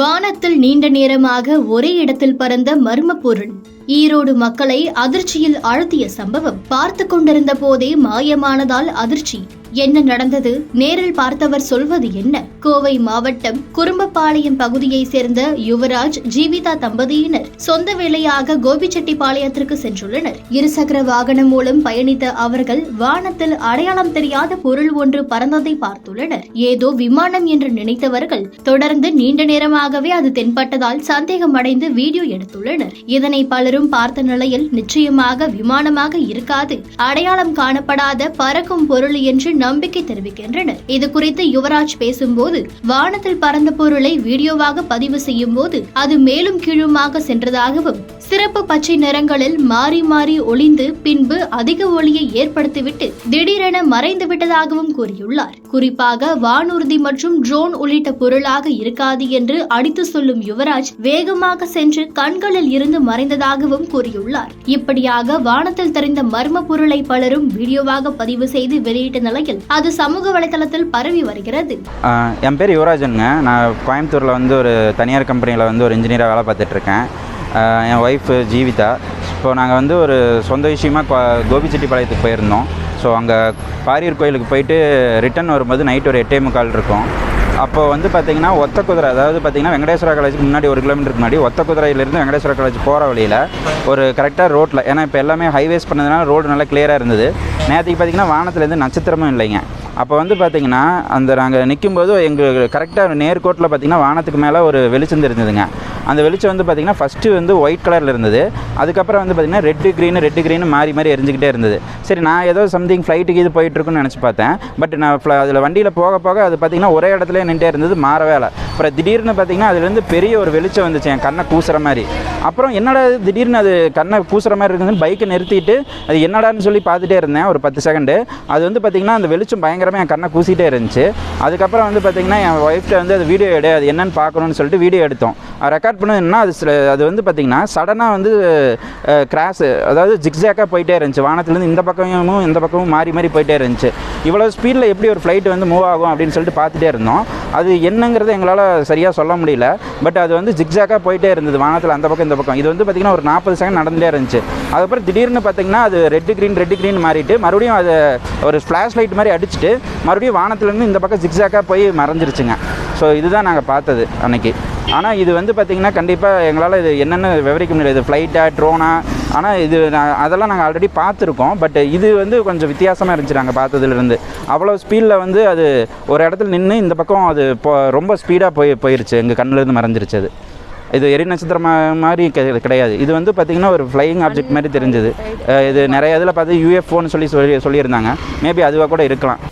வானத்தில் நீண்ட நேரமாக ஒரே இடத்தில் பறந்த மர்ம பொருள் ஈரோடு மக்களை அதிர்ச்சியில் ஆழ்த்திய சம்பவம். பார்த்து கொண்டிருந்த போதே மாயமானதால் அதிர்ச்சி. என்ன நடந்தது? நேரில் பார்த்தவர் சொல்வது என்ன? கோவை மாவட்டம் குறும்பபாளையம் பகுதியை சேர்ந்த யுவராஜ், ஜீவிதா தம்பதியினர் சொந்த வேலையாக கோபிச்செட்டிப்பாளையத்திற்கு சென்றுள்ளனர். இருசக்கர வாகனம் மூலம் பயணித்த அவர்கள் வானத்தில் அடையாளம் தெரியாத பொருள் ஒன்று பறந்ததை பார்த்துள்ளனர். ஏதோ விமானம் என்று நினைத்தவர்கள் தொடர்ந்து நீண்ட நேரமாகவே அது தென்பட்டதால் சந்தேகம் அடைந்து வீடியோ எடுத்துள்ளனர். இதனை பலரும் பார்த்த நிலையில் நிச்சயமாக விமானமாக இருக்காது, அடையாளம் காணப்படாத பறக்கும் பொருள் என்று நம்பிக்கை தெரிவிக்கின்றனர். இது குறித்து யுவராஜ் பேசும்போது, வானத்தில் பறந்த பொருளை வீடியோவாக பதிவு செய்யும் போது அது மேலும் கீழுமாக சென்றதாகவும், சிறப்பு பச்சை நிறங்களில் மாறி மாறி ஒளிந்து பின்பு அதிக ஒளியை ஏற்படுத்திவிட்டு திடீரென மறைந்து விட்டதாகவும் கூறியுள்ளார். குறிப்பாக வானூர்தி மற்றும் ட்ரோன் உள்ளிட்ட பொருளாக இருக்காது என்று அடித்து சொல்லும் யுவராஜ் வேகமாக சென்று கண்களில் இருந்து மறைந்ததாகவும் கூறியுள்ளார். இப்படியாக வானத்தில் தெரிந்த மர்ம பொருளை பலரும் வீடியோவாக பதிவு செய்து வெளியிட்ட நிலையில் அது சமூக வலைதளத்தில் பரவி வருகிறது. என் பேர் யுவராஜனுங்க. நான் கோயம்புத்தூரில் ஒரு தனியார் கம்பெனியில் ஒரு இன்ஜினியராக வேலை பார்த்துட்டு இருக்கேன். என் ஒய்ஃபு ஜீவிதா. இப்போது நாங்கள் ஒரு சொந்த விஷயமாக கோபிச்செட்டிப்பாளையத்துக்கு போயிருந்தோம். ஸோ அங்கே பாரியூர் கோயிலுக்கு போயிட்டு ரிட்டர்ன் வரும்போது நைட் ஒரு 8:45 இருக்கும். அப்போது பார்த்திங்கன்னா ஒத்த குதிரை, அதாவது பார்த்திங்கன்னா வெங்கடேஸ்வரா காலேஜுக்கு முன்னாடி 1 கிலோமீட்டருக்கு முன்னாடி ஒத்த குதிரையிலேருந்து வெங்கடேஸ்வரா காலேஜ் போகிற வழியில் ஒரு கரெக்டாக ரோட்டில், ஏன்னா இப்போ எல்லாமே ஹைவேஸ் பண்ணதுனால ரோடு நல்லா கிளியராக இருந்தது. நேற்றுக்கு பார்த்திங்கன்னா வானத்துலேருந்து நட்சத்திரமும் இல்லைங்க. அப்போ பார்த்திங்கன்னா நாங்கள் நிற்கும்போது எங்கள் கரெக்டாக நேர்கோட்டில் பார்த்திங்கன்னா வானத்துக்கு மேலே ஒரு வெளிச்சம் இருந்ததுங்க. அந்த வெளிச்சம் பார்த்திங்கன்னா ஃபஸ்ட்டு ஒயிட் கலரில் இருந்தது. அதுக்கப்புறம் பார்த்திங்கன்னா ரெட்டு க்ரீனு மாறி மாறி எரிஞ்சிக்கிட்டே இருந்தது. சரி, நான் ஏதோ சம்திங் ஃப்ளைட்டுக்கு இது போயிட்டுருக்குன்னு நினச்சி பார்த்தேன். பட் நான் அதில் வண்டியில் போக போக அது பார்த்திங்கன்னா ஒரே இடத்துல நின்றே இருந்தது, மாறவே இல்லை. அப்புறம் திடீர்னு பார்த்திங்கன்னா அதுலேருந்து பெரிய ஒரு வெளிச்சம் வந்துச்சு, என் கண்ணை கூசுகிற மாதிரி. அப்புறம் என்னடா திடீர்னு அது கண்ணை கூசுகிற மாதிரி இருக்குதுன்னு பைக்கை நிறுத்திட்டு அது என்னடான்னு சொல்லி பார்த்துட்டே இருந்தேன் ஒரு 10 செகண்டு. அது பார்த்திங்கன்னா அந்த வெளிச்சம் பயங்கரமாக என் கண்ணை கூசிகிட்டே இருந்துச்சு. அதுக்கப்புறம் பார்த்திங்கன்னா என் ஒய்ஃப்ட்ட அது வீடியோ எடு, அது என்னென்னு பார்க்கணுன்னு சொல்லிட்டு வீடியோ எடுத்தோம். ரெக்கார்ட் பண்ணதுன்னா அது பார்த்திங்கன்னா சடனாக கிராஷ், அதாவது ஜிக்ஸாக்காக போயிட்டே இருந்துச்சு. வானத்துலேருந்து இந்த பக்கமும் மாறி மாறி போயிட்டே இருந்துச்சு. இவ்வளோ ஸ்பீடில் எப்படி ஒரு ஃப்ளைட் மூவ் ஆகும் அப்படின்னு சொல்லிட்டு பார்த்துட்டே இருந்தோம். அது என்னங்கிறத எங்களால் சரியாக சொல்ல முடியல. பட் அது ஜிக்ஸாக்காக போயிட்டே இருந்தது வானத்தில், அந்த பக்கம் இந்த பக்கம். இது பார்த்திங்கன்னா ஒரு 40 செகண்ட் நடந்துகிட்டே இருந்துச்சு. அதுக்கப்புறம் திடீர்னு பார்த்திங்கன்னா அது ரெட்டு க்ரீன் மாறிட்டு மறுபடியும் அது ஒரு ஃப்ளாஷ் லைட் மாதிரி அடிச்சுட்டு மறுபடியும் வானத்துலேருந்து இந்த பக்கம் ஜிக்ஸாக்காக போய் மறைஞ்சிருச்சுங்க. ஸோ இதுதான் நாங்கள் பார்த்தது அன்றைக்கி. ஆனால் இது பார்த்திங்கன்னா கண்டிப்பாக எங்களால் இது என்னென்னு விவரிக்க முடியல, இது ஃப்ளைட்டா ட்ரோனா. ஆனால் இது அதெல்லாம் நாங்கள் ஆல்ரெடி பார்த்துருக்கோம். பட் இது கொஞ்சம் வித்தியாசமாக இருந்துச்சு நாங்கள் பார்த்ததுலேருந்து. அவ்வளோ ஸ்பீடில் அது ஒரு இடத்துல நின்று இந்த பக்கம் அது ரொம்ப ஸ்பீடாக போயிருச்சு, எங்கள் கண்ணிலேருந்து மறைஞ்சிருச்சு. இது எரி நட்சத்திரம் மாதிரி கிடையாது. இது பார்த்திங்கன்னா ஒரு ஃப்ளையிங் ஆப்ஜெக்ட் மாதிரி தெரிஞ்சது. இது நிறைய இதில் பார்த்து UFOன்னு சொல்லியிருந்தாங்க. மேபி அதுவாக கூட இருக்கலாம்.